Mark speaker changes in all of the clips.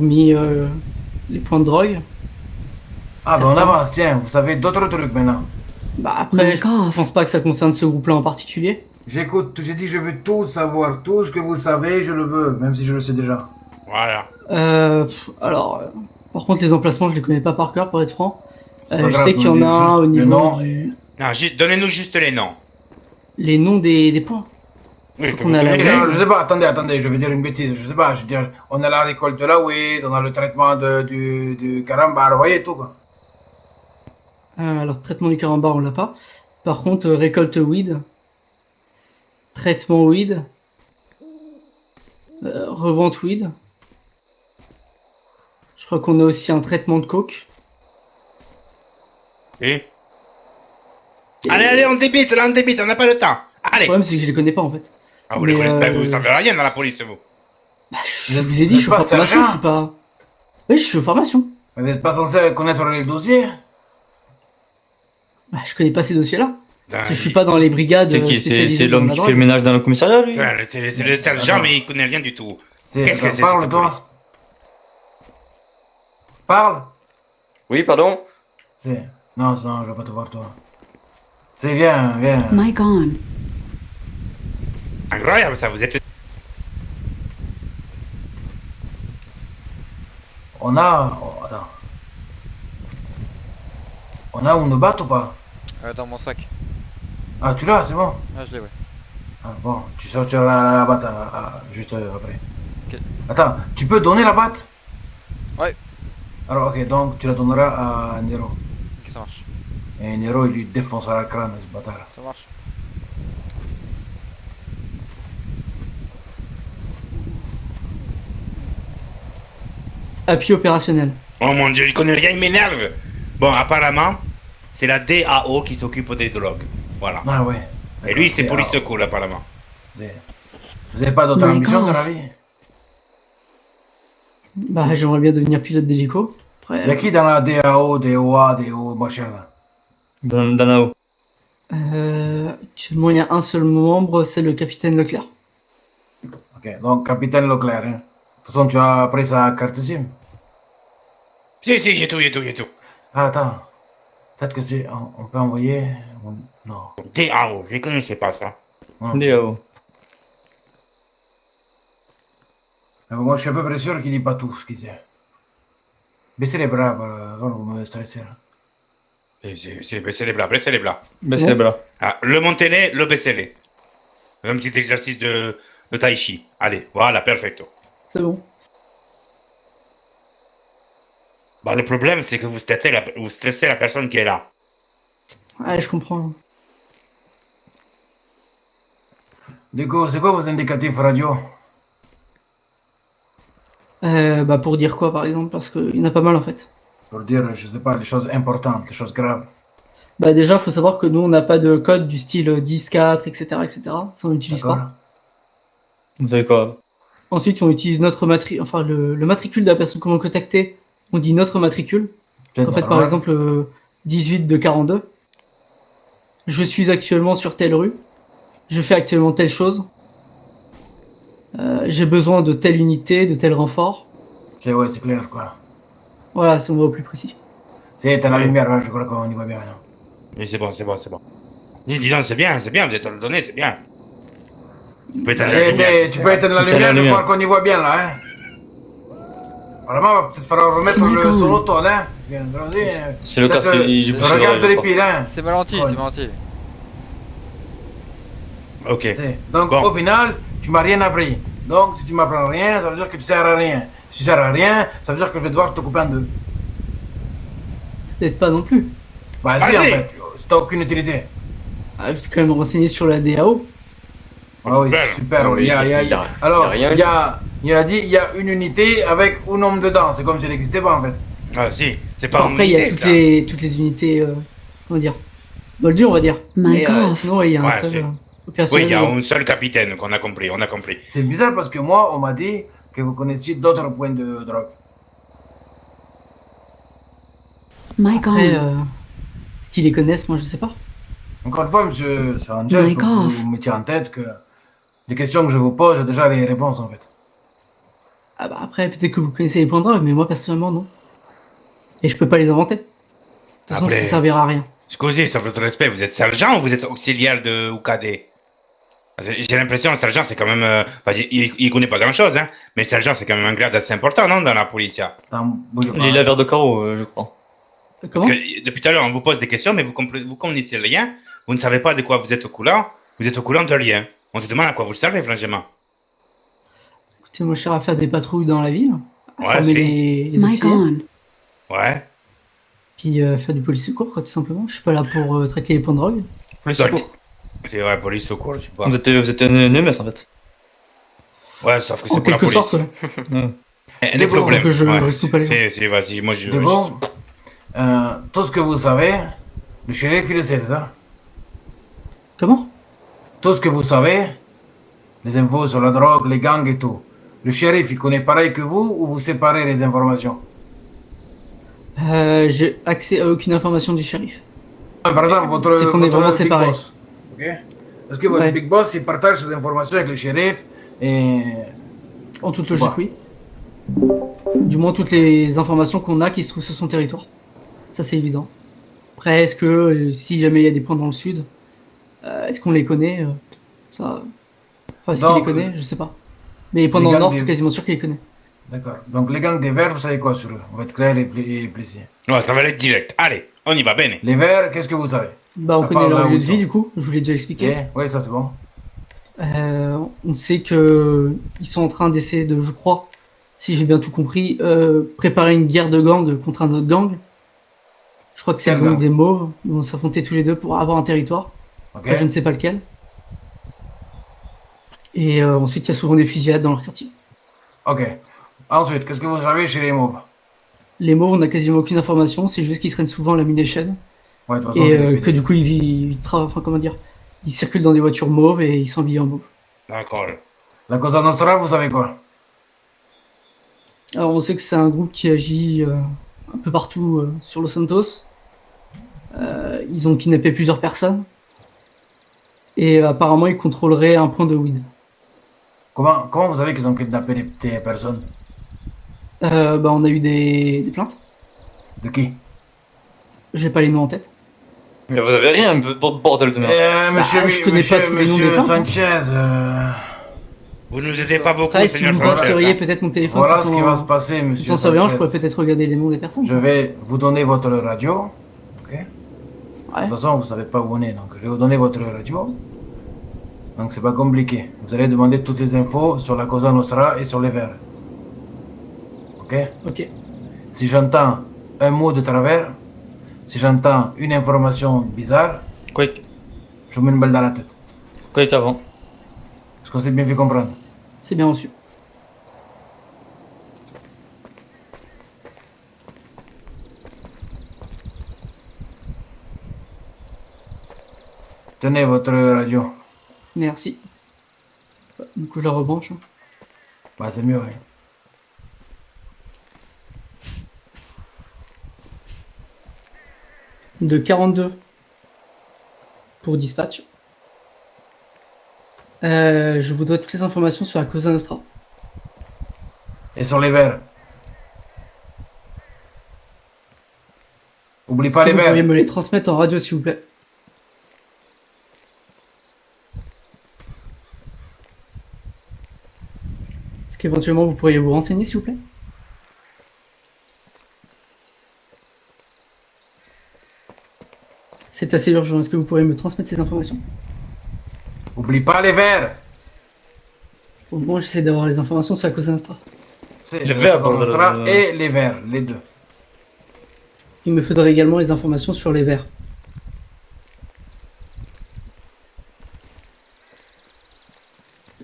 Speaker 1: mis les points de drogue.
Speaker 2: Ah, ben on avance, tiens, vous savez d'autres trucs maintenant.
Speaker 1: Bah après, je pense pas que ça concerne ce groupe-là en particulier.
Speaker 2: J'écoute, j'ai dit je veux tout savoir, tout ce que vous savez, je le veux, même si je le sais déjà.
Speaker 3: Voilà.
Speaker 1: Alors, par contre, les emplacements, je les connais pas par cœur, pour être franc.
Speaker 2: Pas
Speaker 1: Je
Speaker 2: grave,
Speaker 1: sais qu'il y en a un au
Speaker 2: le
Speaker 1: niveau
Speaker 2: nom.
Speaker 1: du...
Speaker 3: Non, donnez-nous juste les noms.
Speaker 1: Les noms des points.
Speaker 3: Oui,
Speaker 1: qu'on a
Speaker 3: donner
Speaker 1: la
Speaker 3: les
Speaker 2: Non,
Speaker 3: noms.
Speaker 2: je sais pas, attendez, je vais dire une bêtise, je sais pas, je veux dire, on a la récolte de la weed, on a le traitement du carambar, vous voyez tout quoi.
Speaker 1: Alors, traitement du carambar, on l'a pas. Par contre, récolte weed, traitement weed, revente weed. Je crois qu'on a aussi un traitement de coke.
Speaker 3: Et allez, on débite, là, on n'a pas le temps.
Speaker 1: Le
Speaker 3: Allez.
Speaker 1: problème, c'est que je les connais pas, en fait.
Speaker 3: Ah, vous les
Speaker 1: Mais,
Speaker 3: connaissez pas, vous savez rien dans la police, vous.
Speaker 1: Je vous ai dit, je suis en formation, je suis pas... Oui, je suis en formation.
Speaker 2: Vous n'êtes pas censé connaître les dossiers?
Speaker 1: Bah, je connais pas ces dossiers-là.
Speaker 3: Ben,
Speaker 1: Je suis pas dans les brigades
Speaker 4: C'est qui?
Speaker 1: spécialisées
Speaker 4: C'est
Speaker 1: dans
Speaker 4: l'homme
Speaker 1: la
Speaker 4: qui
Speaker 1: drogue.
Speaker 4: fait le ménage dans le commissariat, lui?
Speaker 3: ouais, c'est le sergent, mais il connaît rien du tout. Qu'est-ce que c'est,
Speaker 2: Parle,
Speaker 3: cette
Speaker 2: toi.
Speaker 3: police?
Speaker 2: Parle.
Speaker 4: Oui, pardon?
Speaker 2: Non, je vais pas te voir, toi. Viens.
Speaker 5: Mic on.
Speaker 3: Incroyable, ça, vous êtes...
Speaker 2: On a... oh, attends. On a une batte ou pas?
Speaker 6: Dans mon sac.
Speaker 2: Ah, tu l'as, c'est bon.
Speaker 6: Ah, je l'ai, ouais.
Speaker 2: Ah, bon, tu sortiras la batte juste après.
Speaker 6: Ok.
Speaker 2: Attends, tu peux donner la batte?
Speaker 6: Ouais.
Speaker 2: Alors, ok, donc tu la donneras à Nero.
Speaker 6: Ok, ça marche.
Speaker 2: Et Nero, il lui défoncera le crâne, ce bâtard.
Speaker 6: Ça marche.
Speaker 1: Appui opérationnel.
Speaker 3: Oh mon dieu, il connaît rien, il m'énerve. Bon, apparemment, c'est la DAO qui s'occupe des drogues. Voilà.
Speaker 2: Ah, ouais.
Speaker 3: Et lui, c'est
Speaker 2: D'accord,
Speaker 3: police secours, apparemment.
Speaker 2: Vous avez pas d'autre
Speaker 5: My
Speaker 2: ambition dans
Speaker 5: God.
Speaker 2: la vie?
Speaker 1: Bah, j'aimerais bien devenir pilote d'hélico. Après,
Speaker 2: Y'a qui dans la DAO, DOA, DO, machin là?
Speaker 4: Danao.
Speaker 1: actuellement, il y a un seul membre, c'est le capitaine Leclerc.
Speaker 2: Ok, donc capitaine Leclerc, hein. De toute façon, tu as pris sa carte SIM.
Speaker 3: Si, j'ai tout.
Speaker 2: Ah, attends. Peut-être que c'est. On peut envoyer. Non.
Speaker 3: DAO, je connaissais pas ça.
Speaker 4: DAO.
Speaker 2: Mais moi, je suis à peu près sûr qu'il dit pas tout ce qu'il dit. Baissez les bras, voilà, vous me stressez là.
Speaker 3: Baissez les bras, baissez les bras.
Speaker 4: Baisse les bras.
Speaker 3: Ah, le montez-les, le baissez-les. Un petit exercice de tai chi. Allez, voilà, perfecto.
Speaker 1: C'est bon.
Speaker 3: Bah, le problème, c'est que vous stressez la personne qui est là.
Speaker 1: Ouais, je comprends.
Speaker 2: Du coup, c'est quoi vos indicatifs radio?
Speaker 1: Bah, pour dire quoi, par exemple? Parce qu'il y en a pas mal, en fait.
Speaker 2: Pour dire, je sais pas, les choses importantes, les choses graves.
Speaker 1: Bah, déjà, faut savoir que nous, on n'a pas de code du style 10-4, etc., etc. Ça, on n'utilise
Speaker 2: D'accord?
Speaker 1: pas.
Speaker 4: Vous savez quoi?
Speaker 1: Ensuite, on utilise notre matricule, enfin, le matricule de la personne qu'on veut contacter, on dit notre matricule. En fait, par exemple, 18 de 42. Je suis actuellement sur telle rue. Je fais actuellement telle chose. J'ai besoin de telle unité, de tel renfort.
Speaker 2: Ok, ouais, c'est clair, quoi.
Speaker 1: Voilà, c'est on va au plus précis.
Speaker 2: C'est à la lumière, ouais, je crois qu'on y voit bien. Là.
Speaker 3: Mais c'est bon. Dis donc, c'est bien, vous êtes le donné, c'est bien. Tu peux éteindre la lumière.
Speaker 2: Tu peux éteindre la lumière, je crois qu'on y voit bien, là, hein. Vraiment, va peut-être falloir remettre le sonotone, hein.
Speaker 4: C'est le casque.
Speaker 2: Regarde les piles, hein.
Speaker 6: C'est Valentine,
Speaker 2: Ouais.
Speaker 6: c'est Valentine.
Speaker 3: Ok.
Speaker 2: Donc,
Speaker 3: Bon.
Speaker 2: au final, tu m'as rien appris. Donc, si tu m'apprends rien, ça veut dire que tu sers à rien. Si tu sers à rien, ça veut dire que je vais devoir te couper en deux.
Speaker 1: Peut-être pas non plus.
Speaker 2: Bah, si, en fait, c'est aucune utilité.
Speaker 1: Ah, je suis quand même renseigné sur la DAO.
Speaker 2: Ah oui,
Speaker 3: Super.
Speaker 2: super.
Speaker 4: Non, mais
Speaker 2: Alors,
Speaker 4: il y a rien.
Speaker 2: il a dit, il y a une unité avec un homme dedans. C'est comme si elle n'existait pas, en fait.
Speaker 3: Ah, si, c'est pas
Speaker 1: Après, il y a
Speaker 3: unité,
Speaker 1: toutes les unités, comment dire, moldus, on va dire.
Speaker 5: My
Speaker 1: Mais
Speaker 5: God.
Speaker 1: sinon, il y a un
Speaker 3: Ouais,
Speaker 1: seul
Speaker 3: c'est-
Speaker 1: opérationnel.
Speaker 3: Oui, il y a un seul capitaine qu'on a compris, on a compris.
Speaker 2: C'est bizarre parce que moi, on m'a dit que vous connaissiez d'autres points de drogue.
Speaker 5: Mic
Speaker 1: Après,
Speaker 5: on.
Speaker 1: qui les connaissent, moi, je sais pas.
Speaker 2: Encore une fois, monsieur Sanchez,
Speaker 5: My
Speaker 2: faut que
Speaker 5: God.
Speaker 2: vous mettiez en tête que les questions que je vous pose, j'ai déjà les réponses, en fait.
Speaker 1: Ah bah après, peut-être que vous connaissez les points de drogue, mais moi personnellement, non. Et je peux pas les inventer. De toute façon,
Speaker 3: Après-
Speaker 1: ça servira à rien.
Speaker 3: Excusez, sur votre respect, vous êtes sergent ou vous êtes auxiliaire de ou cadet? Parce que j'ai l'impression que le sergent, c'est quand même. Enfin, il connaît pas grand-chose, hein. Mais le sergent, c'est quand même un grade assez important, non, dans la police, hein.
Speaker 2: Attends, bouge
Speaker 4: Il est
Speaker 2: pas.
Speaker 4: laveur de carreaux, je crois.
Speaker 3: Parce
Speaker 1: Comment?
Speaker 3: que depuis tout à l'heure, on vous pose des questions, mais vous connaissez rien. Vous ne savez pas de quoi vous êtes au courant. Vous êtes au courant de rien. On se demande à quoi vous le savez, franchement.
Speaker 1: Écoutez, moi, je sers à faire des patrouilles dans la ville, à
Speaker 3: Ouais,
Speaker 1: former
Speaker 3: si.
Speaker 1: les
Speaker 5: Mic
Speaker 1: auxiliaires,
Speaker 5: on.
Speaker 3: Ouais.
Speaker 1: puis faire du police secours, quoi, tout simplement. Je suis pas là pour traquer les points de drogue.
Speaker 4: Police
Speaker 3: Donc,
Speaker 4: secours.
Speaker 3: c'est ouais, police secours, je sais pas.
Speaker 4: Vous êtes un EMS en fait.
Speaker 3: Ouais, sauf que c'est
Speaker 1: En
Speaker 3: pour la
Speaker 1: quelque
Speaker 3: police.
Speaker 1: sorte, ouais.
Speaker 4: Ouais.
Speaker 3: Et
Speaker 2: Mais
Speaker 3: les
Speaker 2: bon,
Speaker 3: problèmes.
Speaker 1: que je
Speaker 3: ouais,
Speaker 1: risque pas les
Speaker 3: vas-y, moi je.
Speaker 2: De bon, tout ce que vous savez, le shérif, il le sait, c'est ça?
Speaker 1: Comment?
Speaker 2: Tout ce que vous savez, les infos sur la drogue, les gangs et tout. Le shérif, il connaît pareil que vous ou vous séparez les informations?
Speaker 1: J'ai accès à aucune information du shérif.
Speaker 2: Par exemple, votre,
Speaker 1: C'est qu'on est
Speaker 2: votre
Speaker 1: vraiment
Speaker 2: big
Speaker 1: séparés.
Speaker 2: boss. Ok? Est-ce que votre
Speaker 1: Ouais.
Speaker 2: big boss, il partage ces informations avec le shérif et...
Speaker 1: En toute
Speaker 2: Je sais
Speaker 1: logique, oui. Du moins, toutes les informations qu'on a qui se trouvent sur son territoire. Ça, c'est évident. Après, est-ce que si jamais il y a des points dans le sud, est-ce qu'on les connaît ça... Enfin, est-ce qu'il les
Speaker 2: Donc,
Speaker 1: connaît? Je sais pas. Mais les points
Speaker 2: les
Speaker 1: dans le
Speaker 2: gangs
Speaker 1: nord,
Speaker 2: des-
Speaker 1: c'est quasiment sûr qu'il les connaît.
Speaker 2: D'accord. Donc les gangs des verts, vous savez quoi sur eux? On va être clair et précis.
Speaker 3: Ouais, ça va être direct. Allez, on y va, bene.
Speaker 2: Les verts, qu'est-ce que vous savez?
Speaker 1: Bah, on
Speaker 2: À
Speaker 1: connaît
Speaker 2: part là
Speaker 1: leur
Speaker 2: où
Speaker 1: lieu
Speaker 2: ils
Speaker 1: de
Speaker 2: sont.
Speaker 1: vie, du coup. Je vous l'ai déjà expliqué.
Speaker 2: Ok? Oui, ça c'est bon.
Speaker 1: On sait que ils sont en train d'essayer de, je crois, si j'ai bien tout compris, préparer une guerre de gang contre un autre gang. Je crois que c'est le
Speaker 2: Quel
Speaker 1: gang
Speaker 2: gang?
Speaker 1: des Mauves. Ils vont s'affronter tous les deux pour avoir un territoire.
Speaker 2: Ok?
Speaker 1: Après, je ne sais pas lequel. Et ensuite, il y a souvent des fusillades dans leur quartier.
Speaker 2: Ok. Ensuite, qu'est-ce que vous savez chez les mauves?
Speaker 1: Les Mauves, on n'a quasiment aucune information. C'est juste qu'ils traînent souvent à la Munition.
Speaker 2: Ouais, de toute façon,
Speaker 1: Et
Speaker 2: c'est des
Speaker 1: que
Speaker 2: PD.
Speaker 1: du coup, enfin, comment dire, ils circulent dans des voitures mauves et ils sont habillés en mauve.
Speaker 3: D'accord.
Speaker 2: La Cosa Nostra, vous savez quoi?
Speaker 1: Alors, on sait que c'est un groupe qui agit un peu partout sur Los Santos. Ils ont kidnappé plusieurs personnes. Et apparemment, ils contrôleraient un point de weed.
Speaker 2: Comment vous savez qu'ils ont kidnappé des personnes?
Speaker 1: Bah, on a eu des plaintes.
Speaker 2: De qui?
Speaker 1: J'ai pas les noms en tête.
Speaker 4: Mais vous avez rien, un peu de bordel de merde.
Speaker 2: Monsieur,
Speaker 1: je connais pas tous les noms des
Speaker 2: monsieur
Speaker 1: plaintes, hein.
Speaker 2: Sanchez,
Speaker 3: Vous nous aidez pas beaucoup,
Speaker 1: Après, si
Speaker 3: seigneur
Speaker 1: vous me
Speaker 3: Sanchez,
Speaker 1: passeriez
Speaker 3: hein.
Speaker 1: peut-être mon téléphone
Speaker 2: voilà
Speaker 1: tout
Speaker 2: ce qui va se passer,
Speaker 1: tout
Speaker 2: monsieur
Speaker 1: en surveillant, je
Speaker 2: Sanchez.
Speaker 1: pourrais peut-être regarder les noms des personnes.
Speaker 2: Je vais vous donner votre radio. Ok? De
Speaker 1: Ouais.
Speaker 2: toute façon, vous savez pas où on est, donc je vais vous donner votre radio. Donc c'est pas compliqué. Vous allez demander toutes les infos sur la Cosa Nostra et sur les verts. Ok?
Speaker 1: Ok.
Speaker 2: Si j'entends un mot de travers, si j'entends une information bizarre,
Speaker 4: Quick.
Speaker 2: je vous mets une balle dans la tête.
Speaker 4: Quick avant.
Speaker 2: Est-ce qu'on s'est bien fait comprendre?
Speaker 1: C'est bien reçu.
Speaker 2: Tenez votre radio.
Speaker 1: Merci. Du coup, je la rebranche.
Speaker 2: Bah c'est mieux, oui.
Speaker 1: De 42 pour dispatch. Je voudrais toutes les informations sur la Cosa Nostra.
Speaker 2: Et sur les verts. Oublie pas
Speaker 1: Est-ce
Speaker 2: les
Speaker 1: que vous pourriez
Speaker 2: verts.
Speaker 1: me les transmettre en radio, s'il vous plaît? Est-ce qu'éventuellement vous pourriez vous renseigner, s'il vous plaît? C'est assez urgent. Est-ce que vous pourriez me transmettre ces informations?
Speaker 2: Oublie pas les verts.
Speaker 1: Au moins, j'essaie d'avoir les informations sur la Cosa Nostra.
Speaker 2: C'est
Speaker 4: Les
Speaker 2: la
Speaker 4: verts,
Speaker 2: Cosa Nostra
Speaker 4: bordel.
Speaker 2: et les verts, les deux.
Speaker 1: Il me faudrait également les informations sur les verts.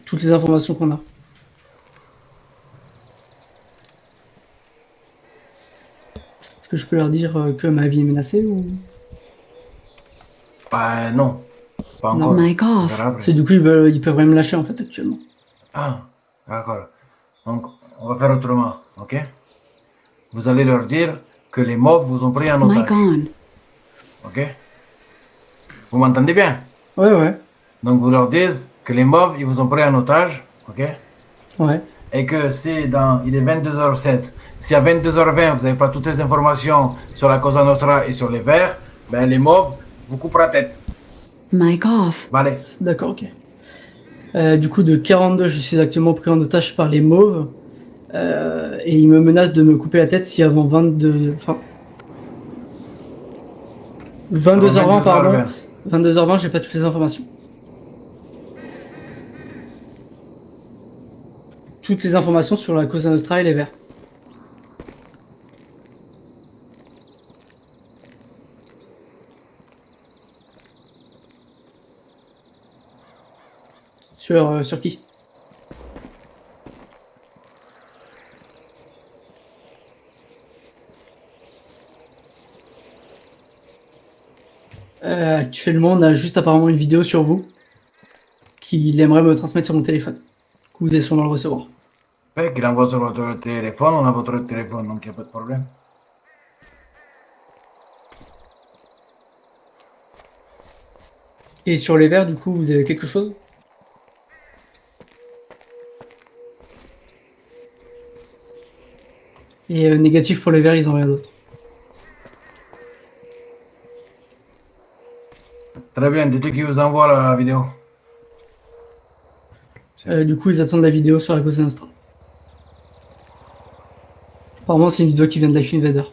Speaker 1: Toutes les informations qu'on a. Est-ce que je peux leur dire que ma vie est menacée ou...
Speaker 2: Bah non. Pas
Speaker 1: Non.
Speaker 2: encore.
Speaker 5: Mic
Speaker 2: On
Speaker 5: off.
Speaker 2: verra après.
Speaker 1: C'est du coup, ils peuvent rien me lâcher en fait actuellement.
Speaker 2: Ah, d'accord. Donc, on va faire autrement, ok? Vous allez leur dire que les mobs vous ont pris en
Speaker 5: Mic
Speaker 2: otage,
Speaker 5: on.
Speaker 2: ok? Vous m'entendez bien?
Speaker 1: Ouais, ouais.
Speaker 2: Donc, vous leur dites que les mobs, ils vous ont pris en otage, ok?
Speaker 1: Ouais.
Speaker 2: et que il est 22h16, si à 22h20 vous n'avez pas toutes les informations sur la Cosa Nostra et sur les verts, ben les mauves vous coupent la tête.
Speaker 5: Mic off.
Speaker 2: Vale.
Speaker 1: D'accord, ok. Du coup, de 42, je suis actuellement pris en otage par les mauves. Et ils me menacent de me couper la tête si avant 22... Enfin... 22h20, pardon. 22h20, j'ai pas toutes les informations. Toutes les informations sur la Cosa Nostra et les verts. Sur qui? Actuellement, on a juste apparemment une vidéo sur vous qu'il aimerait me transmettre sur mon téléphone. Que vous allez sûrement le recevoir.
Speaker 2: Fait qu'il envoie sur votre téléphone, on a votre téléphone, donc il n'y a pas de problème.
Speaker 1: Et sur les verts, du coup, vous avez quelque chose? Et négatif pour les verts, ils ont rien d'autre.
Speaker 2: Très bien, dites-lui qui vous envoie la vidéo.
Speaker 1: Du coup, ils attendent la vidéo sur la Cosa Nostra. Apparemment, c'est une vidéo qui vient de Life Invader.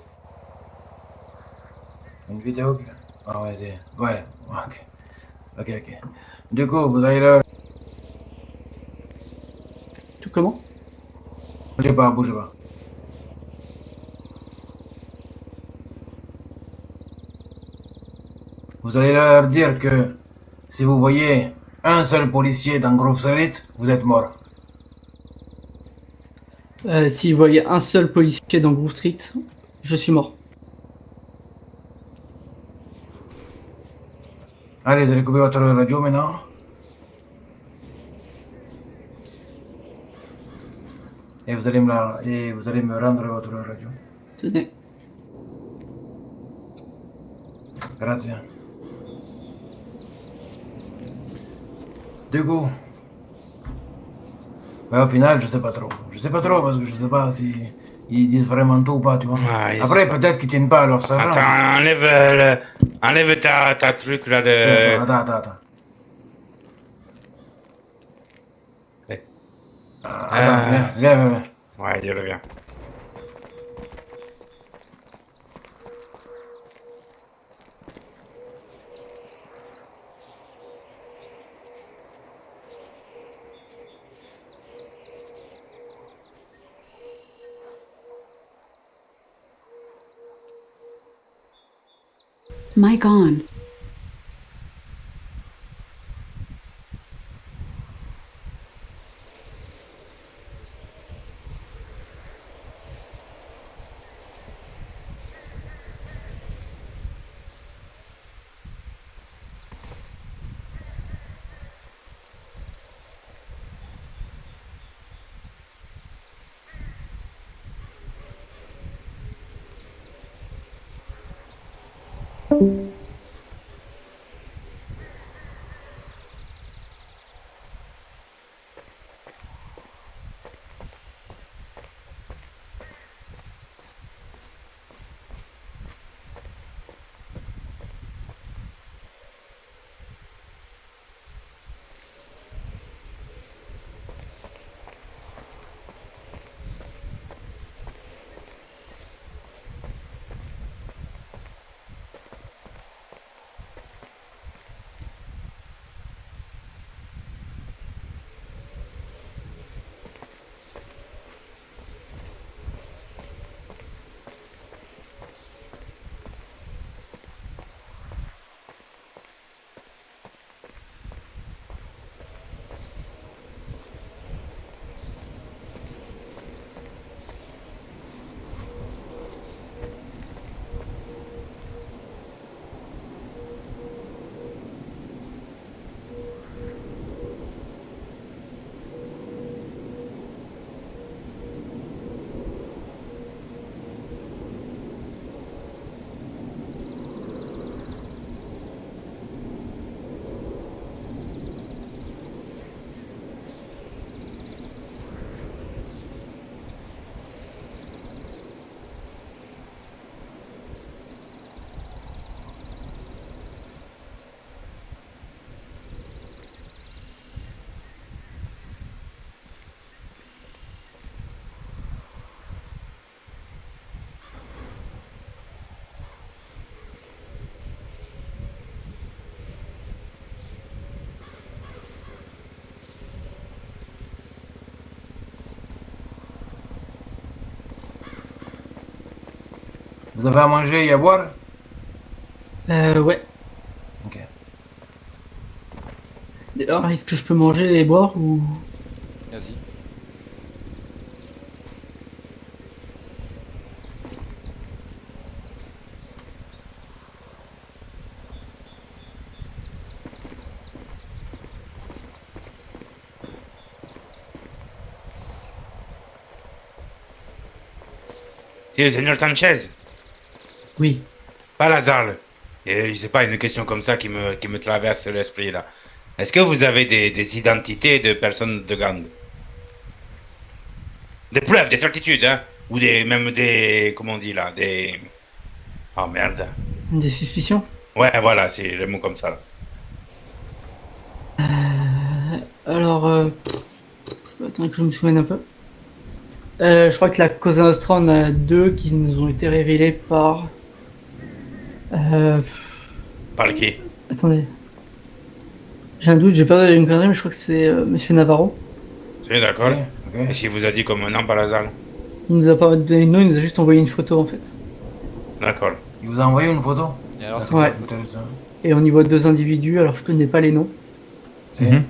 Speaker 2: Une vidéo qui... Ah ouais, ouais, ok. Ok. Du coup, vous allez là...
Speaker 1: Tout comment?
Speaker 2: Bougez pas. Vous allez leur dire que si vous voyez un seul policier dans Grove Street, vous êtes mort.
Speaker 1: S'ils voyaient un seul policier dans Grove Street, je suis mort.
Speaker 2: Allez, vous allez couper votre radio maintenant. Et vous allez me rendre votre radio.
Speaker 1: Tenez.
Speaker 2: Grazie. Du coup, au final, je sais pas trop. Parce que je sais pas si ils disent vraiment tout ou pas, tu vois.
Speaker 3: Ouais,
Speaker 2: Après, peut-être qu'ils tiennent pas à leur sergent.
Speaker 3: Attends, enlève ta truc là de.
Speaker 2: Attends.
Speaker 3: Ouais.
Speaker 2: Attends, viens.
Speaker 3: Ouais, je le viens.
Speaker 5: Mic on.
Speaker 2: Vous avez à manger et à boire?
Speaker 1: Ouais.
Speaker 2: Ok.
Speaker 1: Alors, est-ce que je peux manger et boire ou...
Speaker 6: Vas-y.
Speaker 3: Si, Seigneur Sanchez,
Speaker 1: Oui.
Speaker 3: pas Lazare. Et je sais pas, une question comme ça qui me traverse l'esprit là. Est-ce que vous avez des identités de personnes de gang? Des preuves, des certitudes, hein? Ou même des, comment on dit là, des... Oh merde.
Speaker 1: Des suspicions?
Speaker 3: Ouais, voilà, c'est le mot comme ça.
Speaker 1: Alors, attends que je me souvienne un peu. Je crois que la Cosa Nostra, on a deux qui nous ont été révélés par...
Speaker 3: Par qui?
Speaker 1: Attendez. J'ai un doute, j'ai pas une connerie, mais je crois que c'est Monsieur Navarro.
Speaker 3: C'est d'accord.
Speaker 2: Ok.
Speaker 3: Et s'il vous a dit comme nom par hasard?
Speaker 1: Il nous a pas donné de nom, il nous a juste envoyé une photo en fait.
Speaker 3: D'accord.
Speaker 2: Il vous a envoyé une photo?
Speaker 6: Et alors, c'est
Speaker 2: D'accord,
Speaker 1: Ouais.
Speaker 2: intéressant.
Speaker 1: Et on y voit deux individus, alors je connais pas les noms.
Speaker 2: C'est-
Speaker 4: Mhm.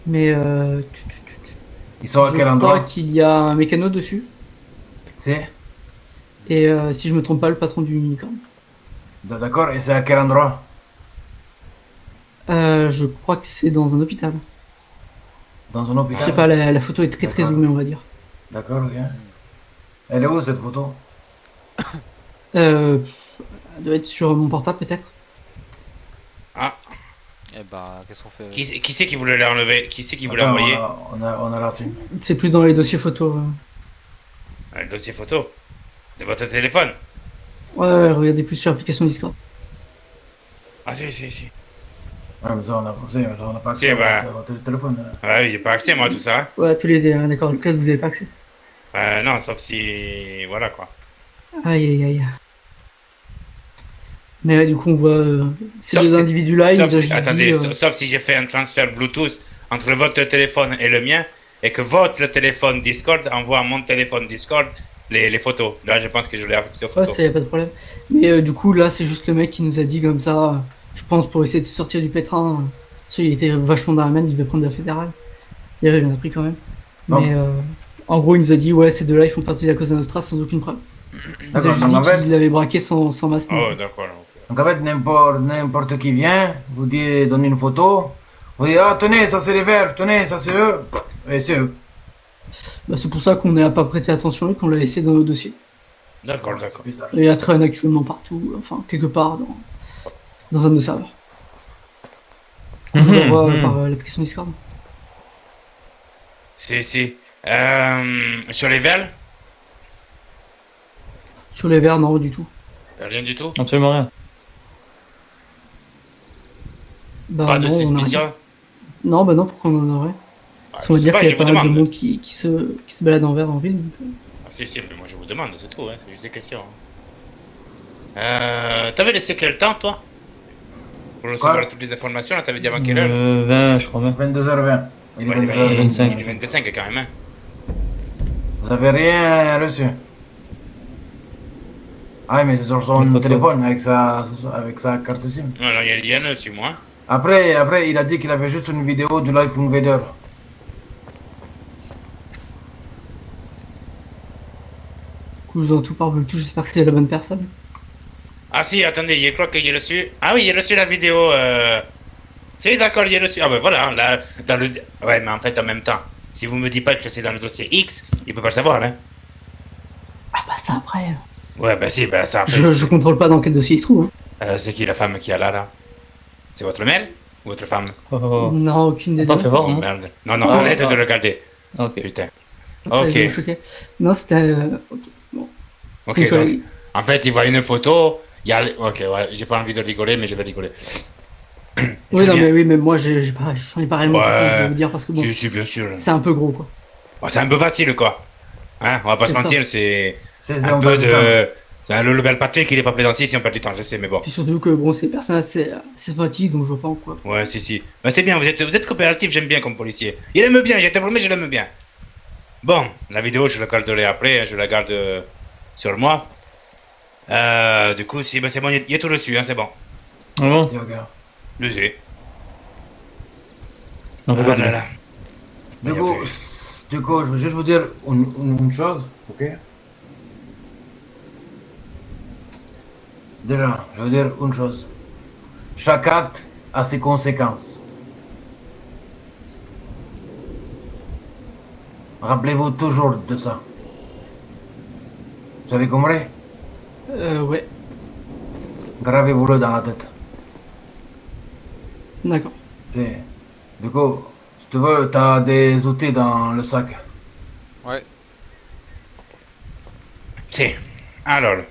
Speaker 1: Mais
Speaker 2: Ils sont à
Speaker 1: je
Speaker 2: quel
Speaker 1: crois
Speaker 2: endroit?
Speaker 1: qu'il y a un mécano dessus.
Speaker 2: C'est?
Speaker 1: Et si je me trompe pas, le patron du unicorn.
Speaker 2: D'accord, et c'est à quel endroit?
Speaker 1: Je crois que c'est dans un hôpital.
Speaker 2: Dans un
Speaker 1: Je
Speaker 2: hôpital?
Speaker 1: sais pas, la photo est très
Speaker 2: D'accord.
Speaker 1: zoomée, on va dire.
Speaker 2: D'accord, ok. Elle est où cette photo?
Speaker 1: Elle doit être sur mon portable peut-être.
Speaker 3: Ah,
Speaker 6: Eh bah, qu'est-ce qu'on fait?
Speaker 3: qui c'est qui voulait l'enlever? Qui c'est qui vous l'a
Speaker 2: Attends,
Speaker 3: envoyé?
Speaker 2: on a racine.
Speaker 1: C'est plus dans les dossiers photos.
Speaker 3: Le dossier photo de votre téléphone.
Speaker 1: Ouais, regardez plus sur l'application Discord.
Speaker 3: Ah si.
Speaker 2: Ouais, mais ça, on a pas accès
Speaker 3: Si, bah.
Speaker 2: à votre téléphone. Là.
Speaker 3: Ah oui, j'ai pas accès moi à tout ça. Hein.
Speaker 1: Ouais, tous les deux, hein, d'accord, le code vous avez pas accès.
Speaker 3: Non, sauf si... Voilà quoi.
Speaker 1: Aïe aïe aïe. Mais ouais, du coup, on voit ces
Speaker 3: Sauf
Speaker 1: deux
Speaker 3: si-
Speaker 1: individus-là, ils nous
Speaker 3: Sauf
Speaker 1: ont
Speaker 3: si,
Speaker 1: juste
Speaker 3: attendez,
Speaker 1: dit,
Speaker 3: sauf si j'ai fait un transfert Bluetooth entre votre téléphone et le mien, et que votre téléphone Discord envoie à mon téléphone Discord les photos. Là, je pense que je l'ai affixé aux
Speaker 1: ouais,
Speaker 3: photos.
Speaker 1: c'est pas de problème. Mais du coup, là, c'est juste le mec qui nous a dit comme ça, je pense pour essayer de sortir du pétrin. Parce qu'il était vachement dans la manne, il devait prendre la fédérale. D'ailleurs, il en a pris quand même. Mais en gros, il nous a dit, ouais, ces deux-là, ils font partie de la Cosa Nostra sans aucune preuve. Il nous a
Speaker 2: D'accord,
Speaker 1: juste
Speaker 2: donc en
Speaker 1: dit
Speaker 2: fait,
Speaker 1: qu'il l'avait braqué sans masse.
Speaker 3: Oh, d'accord.
Speaker 2: donc en fait, n'importe qui vient, vous dit, donne une photo, vous dites, ah, tenez, ça c'est les verts, tenez, ça c'est eux, et c'est eux.
Speaker 1: Bah, c'est pour ça qu'on n'a pas prêté attention et qu'on l'a laissé dans nos dossiers.
Speaker 3: D'accord.
Speaker 2: C'est bizarre.
Speaker 1: Et il y a traîne actuellement partout, enfin, quelque part dans un de nos serveurs. On vous l'envoie par l'application Discord.
Speaker 3: Si. Sur les verres,
Speaker 1: Sur les verts, non, du tout.
Speaker 3: rien du tout.
Speaker 4: Absolument rien.
Speaker 1: Bah,
Speaker 3: Pas de
Speaker 1: non, on a rien.
Speaker 3: suspicion.
Speaker 1: Non, bah non, pourquoi on en aurait? Parce qu'on va
Speaker 3: Je sais
Speaker 1: dire
Speaker 3: pas,
Speaker 1: qu'il y
Speaker 3: je
Speaker 1: a
Speaker 3: vous
Speaker 1: pas mal de
Speaker 3: demande.
Speaker 1: monde qui se balade en vert en ville. Donc,
Speaker 3: Ah, si, mais moi je vous demande, c'est tout, hein. C'est juste des questions. T'avais laissé quel temps, toi? Pour recevoir
Speaker 2: Quoi
Speaker 3: toutes les informations, là, t'avais dit avant quelle heure?
Speaker 4: 20, je crois même.
Speaker 2: 22h20. Il est
Speaker 3: Ouais, il
Speaker 2: 22h25.
Speaker 3: est 25 quand même, hein.
Speaker 2: Vous avez rien reçu. Ah, mais c'est sur son
Speaker 4: Une photo.
Speaker 2: téléphone avec sa carte SIM.
Speaker 3: Non, il y a rien sur moi.
Speaker 2: Après, il a dit qu'il avait juste une vidéo du Life Invader.
Speaker 1: du coup, je vous en tout par Bluetooth, j'espère que c'est la bonne personne.
Speaker 3: Ah si, attendez, je crois qu'il a reçu... Ah oui, il a reçu la vidéo, Si, d'accord, il a reçu... Ah ben voilà, là, dans le... Ouais, mais en fait, en même temps, si vous me dites pas que c'est dans le dossier X, il peut pas le savoir, hein.
Speaker 1: Ah bah ça après.
Speaker 3: Ouais, bah si, bah ça...
Speaker 1: Je contrôle pas dans quel dossier il se trouve.
Speaker 3: C'est qui la femme qui a là? C'est votre mère ou votre femme?
Speaker 4: Oh.
Speaker 1: Non, aucune des
Speaker 4: Attends,
Speaker 1: deux.
Speaker 4: fais voir,
Speaker 3: Oh
Speaker 4: non?
Speaker 3: merde. Non,
Speaker 4: Ah,
Speaker 3: arrête
Speaker 4: ah.
Speaker 3: de regarder.
Speaker 4: Ok.
Speaker 3: Putain.
Speaker 1: Ça,
Speaker 3: Ok.
Speaker 1: je me choquais. Non, c'était. Ok, bon.
Speaker 3: Ok,
Speaker 1: C'est une
Speaker 3: donc,
Speaker 1: collègue.
Speaker 3: en fait, il voit une photo, il y a... Ok, ouais, j'ai pas envie de rigoler, mais je vais rigoler.
Speaker 1: Oui, non,
Speaker 3: Julien.
Speaker 1: mais oui, mais moi, j'en ai pas réellement
Speaker 3: Ouais.
Speaker 1: compris, je vais vous dire, parce que bon,
Speaker 3: Si, bien sûr.
Speaker 1: c'est un peu gros, quoi.
Speaker 3: Bon, c'est un peu facile, quoi. Hein, on va pas
Speaker 1: C'est
Speaker 3: se
Speaker 1: ça.
Speaker 3: mentir, c'est
Speaker 2: C'est
Speaker 3: un
Speaker 2: on
Speaker 3: peu
Speaker 2: perd du temps.
Speaker 3: de... C'est le bel Patrick, il est pas plaisant si on perd du temps, je sais, mais bon.
Speaker 1: Puis surtout que, bon, c'est des personnes assez sympathiques, donc je vois pas en quoi.
Speaker 3: Ouais, si. Bah, c'est bien, vous êtes coopératif, j'aime bien comme policier. Il aime bien, j'ai te promets, je l'aime bien. Bon, la vidéo, je la garderai après, hein, je la garde sur moi. Du coup, si, bah, c'est bon, il y a tout dessus, hein, c'est bon.
Speaker 4: Ah bon?
Speaker 2: Vas-y, regarde.
Speaker 3: Le sais.
Speaker 4: On fait
Speaker 3: Ah
Speaker 4: quoi
Speaker 3: là
Speaker 4: là?
Speaker 3: là.
Speaker 2: Du
Speaker 3: Bien
Speaker 2: coup,
Speaker 3: vu.
Speaker 2: je veux juste vous dire une chose, ok? Déjà, je veux dire une chose. Chaque acte a ses conséquences. Rappelez-vous toujours de ça. Vous avez compris?
Speaker 1: Ouais,
Speaker 2: Gravez-vous-le dans la tête.
Speaker 1: d'accord.
Speaker 2: C'est... Du coup, si tu veux, t'as des outils dans le sac.
Speaker 6: Ouais.
Speaker 3: Si. Alors,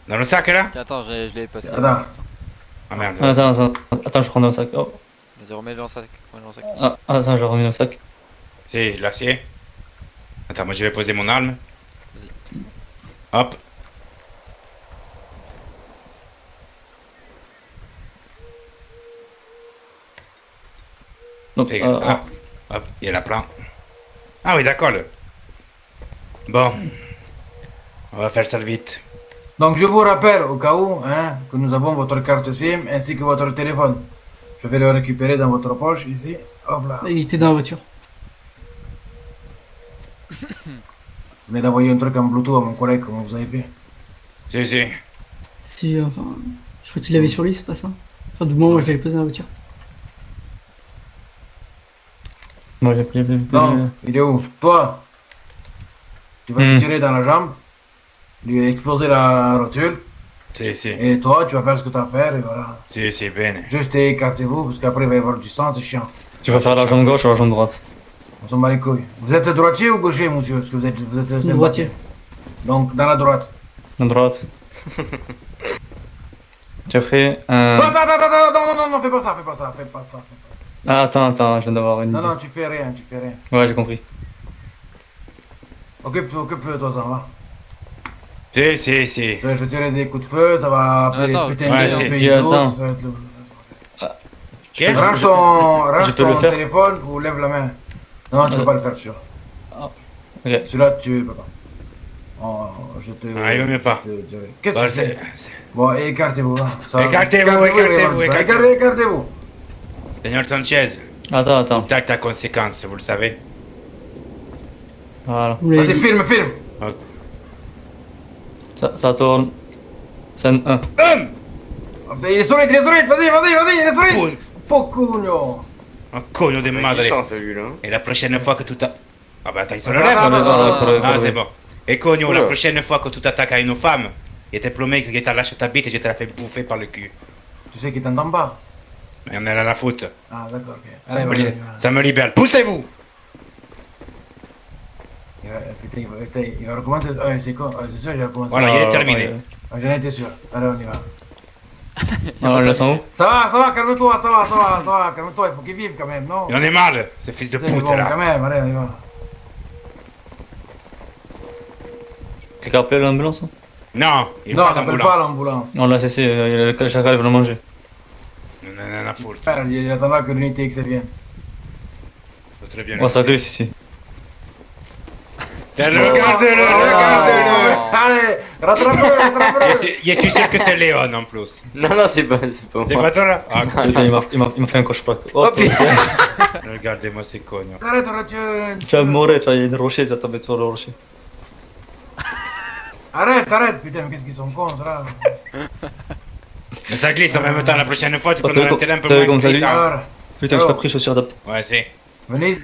Speaker 3: dans le sac là?
Speaker 6: Tiens, attends, je l'ai passé.
Speaker 2: Attends.
Speaker 3: Ah merde.
Speaker 4: Attends, je prends dans le sac. Oh.
Speaker 6: Vas-y, remets-le dans le sac. Remets-le dans le sac.
Speaker 4: Ah, attends, je remets dans le sac.
Speaker 3: Si, l'acier. Attends, moi je vais poser mon arme.
Speaker 6: Vas-y.
Speaker 3: Hop.
Speaker 4: Donc,
Speaker 3: Ah, hop, il y en a plein. Ah oui, d'accord. Bon. On va faire ça vite.
Speaker 2: Donc je vous rappelle au cas où hein, que nous avons votre carte SIM ainsi que votre téléphone. Je vais le récupérer dans votre poche ici. Hop là.
Speaker 1: Il était dans la voiture.
Speaker 2: Vous venez d'envoyer un truc en Bluetooth à mon collègue, comment vous avez fait?
Speaker 3: Si, si.
Speaker 1: Si, enfin, je crois qu'il l'avait sur lui, c'est pas ça? Enfin, du moins, moi, je l'avais posé dans la voiture.
Speaker 4: moi j'ai pris.
Speaker 2: Non, il est où? Toi, tu vas lui tirer dans la jambe, lui exploser la rotule,
Speaker 3: Si, si.
Speaker 2: et toi, tu vas faire ce que tu as à faire, et voilà.
Speaker 3: Si, si, bene.
Speaker 2: Juste écartez-vous, parce qu'après il va y avoir du sang, c'est chiant.
Speaker 4: Tu vas faire la jambe gauche ou la jambe droite?
Speaker 2: On s'en bat les couilles. Vous êtes droitier ou gaucher, monsieur? Parce que vous êtes sympathique.
Speaker 1: Droitier.
Speaker 2: Donc, dans la droite.
Speaker 4: La droite. Tu as fait un.
Speaker 2: Non, fais pas ça, fais pas ça, fais pas ça.
Speaker 4: Ah, attends, je viens d'avoir une
Speaker 2: Non,
Speaker 4: idée.
Speaker 2: non, tu fais rien, tu fais rien.
Speaker 4: Ouais, j'ai compris.
Speaker 2: Occupe-toi, ça va.
Speaker 3: Si, si, si.
Speaker 2: Je vais tirer des coups de feu, ça va appeler
Speaker 6: Attends,
Speaker 2: les putains
Speaker 3: ouais,
Speaker 2: de
Speaker 3: c'est-
Speaker 2: pays
Speaker 4: attends.
Speaker 2: ça va être le...
Speaker 3: Qu'est-ce
Speaker 2: Range
Speaker 4: je peux le
Speaker 2: ton
Speaker 4: faire
Speaker 2: téléphone ou lève la main. Non, tu peux pas le faire, sûr.
Speaker 4: Ok.
Speaker 2: Celui-là, tu peux pas. Oh, je te...
Speaker 3: Ah, il vaut mieux pas.
Speaker 2: je te dirai. Qu'est-ce
Speaker 3: Bon,
Speaker 2: que tu fais? Bon, écartez-vous, hein.
Speaker 3: Écartez-vous, écartez-vous.
Speaker 2: Écartez-vous.
Speaker 3: Seigneur Sanchez,
Speaker 4: Attends.
Speaker 3: tac, à conséquence, vous le savez.
Speaker 4: Voilà.
Speaker 1: Vous l'avez
Speaker 2: Vas-y,
Speaker 1: dit.
Speaker 2: filme.
Speaker 4: Ça tourne. Scène 1.
Speaker 2: Il est solide, vas-y, il est solide. Pocugno.
Speaker 3: Un cogno de madre.
Speaker 7: celui-là.
Speaker 3: Et la prochaine fois que tout a... Ah bah attends, il se relève. Ah, c'est bon. Et cogno, la
Speaker 7: Oula.
Speaker 3: prochaine fois que tout attaque à une femme, il te promet que je te lâche ta bite et je te la fais bouffer par le cul.
Speaker 2: Tu sais qu'il t'entend pas.
Speaker 3: Mais on est à la faute.
Speaker 2: Ah, d'accord, ok.
Speaker 3: Ça
Speaker 2: Allez,
Speaker 3: me,
Speaker 2: vas-y,
Speaker 3: li- ça me libère. Poussez-vous!
Speaker 2: Putain, il va recommencer. Ah, c'est con. Ah, c'est sûr, il va recommencer.
Speaker 3: Voilà, il est terminé.
Speaker 2: Ah, j'en étais sûr. Allez, on y va.
Speaker 4: Alors, on le laisse en haut.
Speaker 2: Ça va, calme-toi, ça va, calme-toi, il faut qu'il vive quand même, non?
Speaker 3: Il en est mal, ce fils de
Speaker 2: C'est
Speaker 3: pute
Speaker 2: bon,
Speaker 3: là.
Speaker 2: quand même, allez, on y va.
Speaker 4: Quelqu'un a appelé l'ambulance?
Speaker 3: Non, il
Speaker 2: Non,
Speaker 3: part
Speaker 2: t'appelles
Speaker 3: d'ambulance.
Speaker 2: pas l'ambulance.
Speaker 4: On l'a cessé, le chacal va le manger.
Speaker 3: Non, non, non, foutre.
Speaker 2: Père, il attendra que l'unité X vienne.
Speaker 3: Très bien.
Speaker 4: Oh, ça glisse ici.
Speaker 3: Regardez-le, regardez-le!
Speaker 2: Allez, rattrape-le.
Speaker 3: Je suis sûr que c'est Léon en plus.
Speaker 7: Non, c'est pas
Speaker 3: C'est
Speaker 7: moi.
Speaker 3: pas toi là? Ah,
Speaker 4: Putain, il m'a fait un cauchemar.
Speaker 7: Oh,
Speaker 4: putain.
Speaker 3: regardez-moi ces cognos.
Speaker 2: Arrête,
Speaker 4: Tu vas mourir, tu vas y avoir une rocher, tu vas tomber sur le rocher.
Speaker 2: Arrête, putain, mais qu'est-ce qu'ils sont cons, là.
Speaker 3: Mais ça glisse en même temps, la prochaine fois tu
Speaker 4: Oh,
Speaker 3: prendras
Speaker 4: t'as
Speaker 3: un terrain un peu
Speaker 4: vu
Speaker 3: moins
Speaker 4: comme ça glisse?
Speaker 3: glissant.
Speaker 2: Alors,
Speaker 4: Putain, j'ai pas pris chaussures adaptées.
Speaker 3: Ouais, c'est.
Speaker 2: venez,